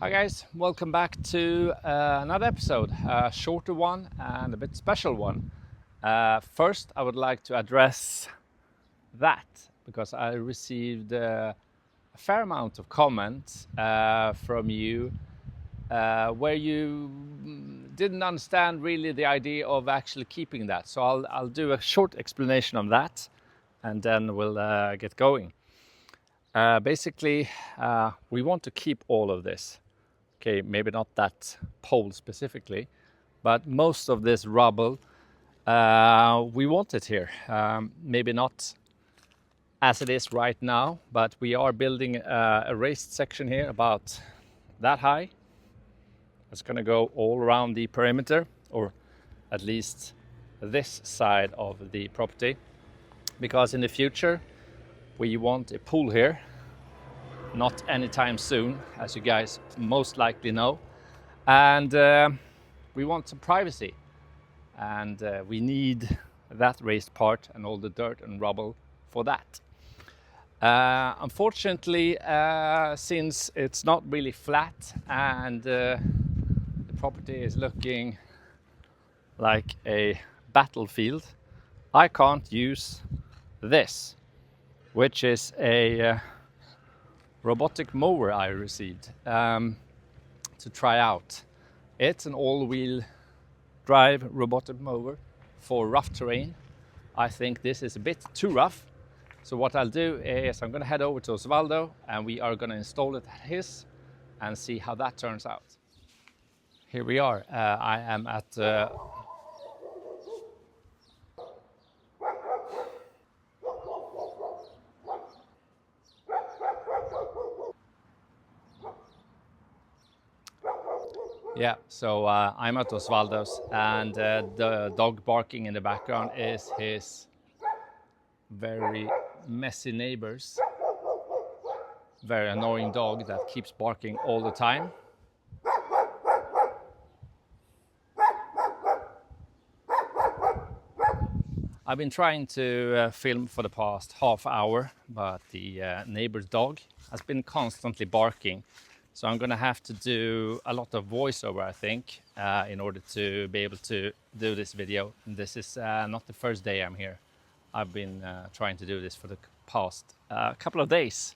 Hi guys, welcome back to another episode, a shorter one and a bit special one. First, I would like to address that because I received a fair amount of comments from you where you didn't understand really the idea of actually keeping that. So I'll do a short explanation of that and then we'll get going. Basically, we want to keep all of this. Okay, maybe not that pole specifically, but most of this rubble, we want it here. Maybe not as it is right now, but we are building a raised section here about that high. It's going to go all around the perimeter, or at least this side of the property, because in the future we want a pool here. Not anytime soon, as you guys most likely know, and we want some privacy, and we need that raised part and all the dirt and rubble for that. Unfortunately, since it's not really flat and the property is looking like a battlefield, I can't use this, which is a robotic mower I received to try out. It's an all-wheel drive robotic mower for rough terrain. I think this is a bit too rough, so what I'll do is I'm going to head over to Osvaldo and we are going to install it at his and see how that turns out. Here we are. I am at Yeah, so I'm at Osvaldo's, and the dog barking in the background is his very messy neighbors. Very annoying dog that keeps barking all the time. I've been trying to film for the past half hour, but the neighbor's dog has been constantly barking. So I'm going to have to do a lot of voiceover, I think, in order to be able to do this video. And this is not the first day I'm here. I've been trying to do this for the past couple of days.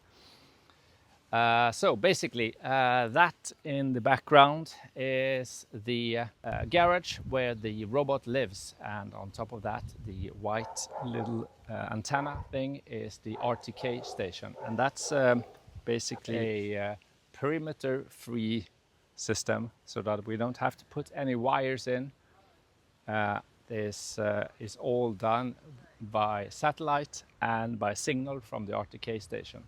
So basically, that in the background is the garage where the robot lives. And on top of that, the white little antenna thing is the RTK station. And that's basically a perimeter-free system so that we don't have to put any wires in. This is all done by satellite and by signal from the RTK station.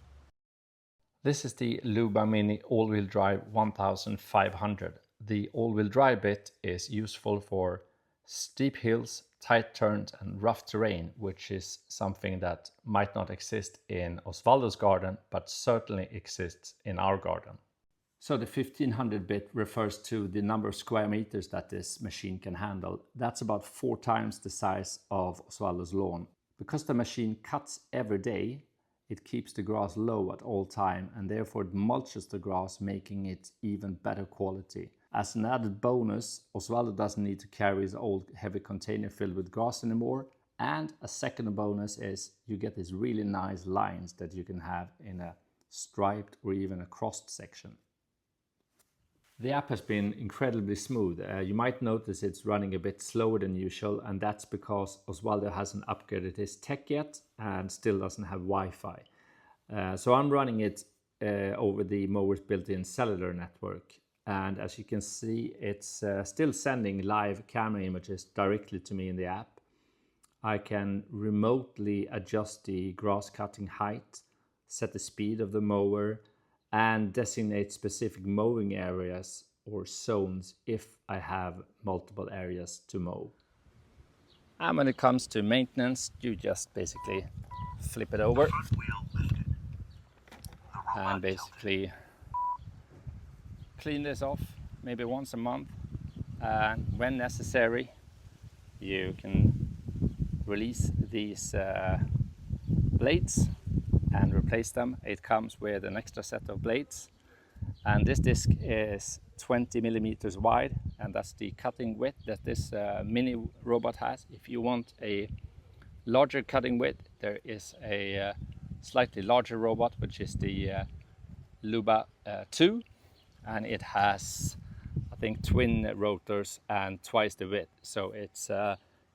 This is the Luba Mini all-wheel drive 1500. The all-wheel drive bit is useful for steep hills, tight turns and rough terrain, which is something that might not exist in Osvaldo's garden, but certainly exists in our garden. So the 1500 bit refers to the number of square meters that this machine can handle. That's about 4 times the size of Osvaldo's lawn. Because the machine cuts every day, it keeps the grass low at all time and therefore it mulches the grass, making it even better quality. As an added bonus, Osvaldo doesn't need to carry his old heavy container filled with grass anymore. And a second bonus is you get these really nice lines that you can have in a striped or even a crossed section. The app has been incredibly smooth. You might notice it's running a bit slower than usual, and that's because Osvaldo hasn't upgraded his tech yet and still doesn't have Wi-Fi. So I'm running it over the mower's built-in cellular network. And as you can see, it's still sending live camera images directly to me in the app. I can remotely adjust the grass cutting height, set the speed of the mower, and designate specific mowing areas or zones if I have multiple areas to mow. And when it comes to maintenance, you just basically flip it over and basically clean this off maybe once a month, and when necessary you can release these blades and replace them. It comes with an extra set of blades And this disc is 20 millimeters wide, and that's the cutting width that this mini robot has. If you want a larger cutting width, there is a slightly larger robot, which is the Luba 2, and it has, I think, twin rotors and twice the width. So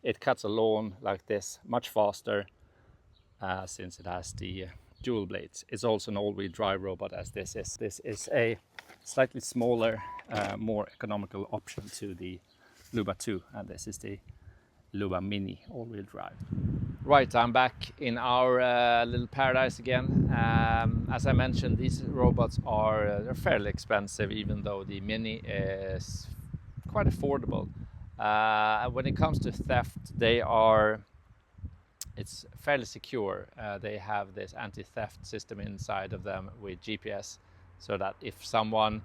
it cuts a lawn like this much faster since it has the dual blades. It's also an all-wheel drive robot, as this is. This is a slightly smaller, more economical option to the Luba 2, and this is the Luba Mini all-wheel drive. Right, I'm back in our little paradise again. As I mentioned, these robots are they're fairly expensive, even though the Mini is quite affordable. When it comes to theft, it's fairly secure. They have this anti-theft system inside of them with GPS, so that if someone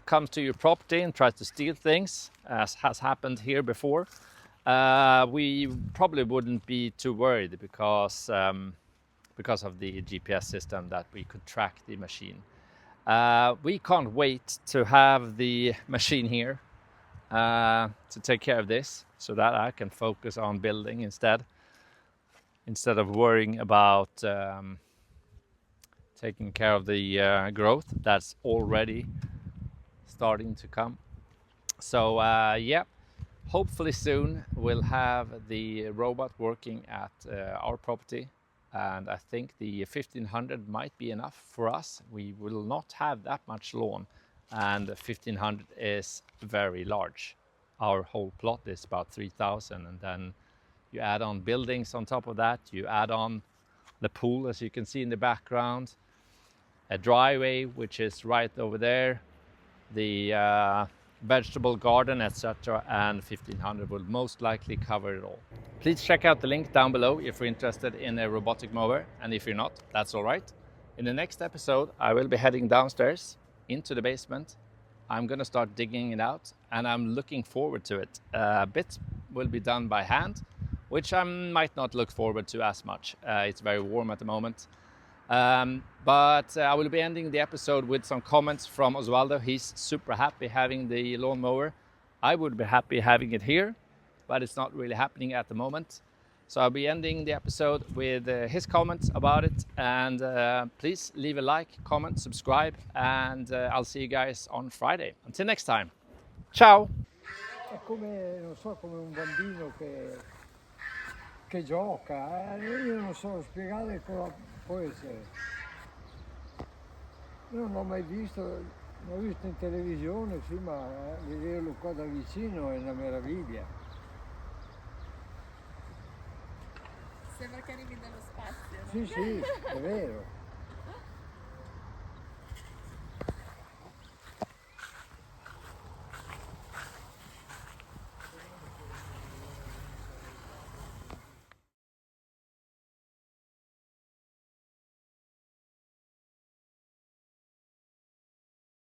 comes to your property and tries to steal things, as has happened here before, we probably wouldn't be too worried because of the GPS system, that we could track the machine. We can't wait to have the machine here to take care of this, so that I can focus on building instead of worrying about taking care of the growth that's already starting to come. So yeah, hopefully soon we'll have the robot working at our property, and I think the 1500 might be enough for us. We will not have that much lawn, and 1500 is very large. Our whole plot is about 3000, and then you add on buildings on top of that. You add on the pool, as you can see in the background, a driveway, which is right over there, the vegetable garden, etc., and 1500 will most likely cover it all. Please check out the link down below if you're interested in a robotic mower, and if you're not, that's all right. In the next episode, I will be heading downstairs into the basement. I'm gonna start digging it out, and I'm looking forward to it. A bit will be done by hand, which I might not look forward to as much. It's very warm at the moment. But I will be ending the episode with some comments from Osvaldo. He's super happy having the lawnmower. I would be happy having it here, but it's not really happening at the moment. So I'll be ending the episode with his comments about it. And please leave a like, comment, subscribe, and I'll see you guys on Friday. Until next time. Ciao! È come, non so, come un bambino che gioca, io non so spiegare cosa può essere. Io non l'ho mai visto, l'ho visto in televisione, sì, ma vederlo qua da vicino è una meraviglia. Sembra che arrivi dallo spazio, no? Sì, sì, è vero.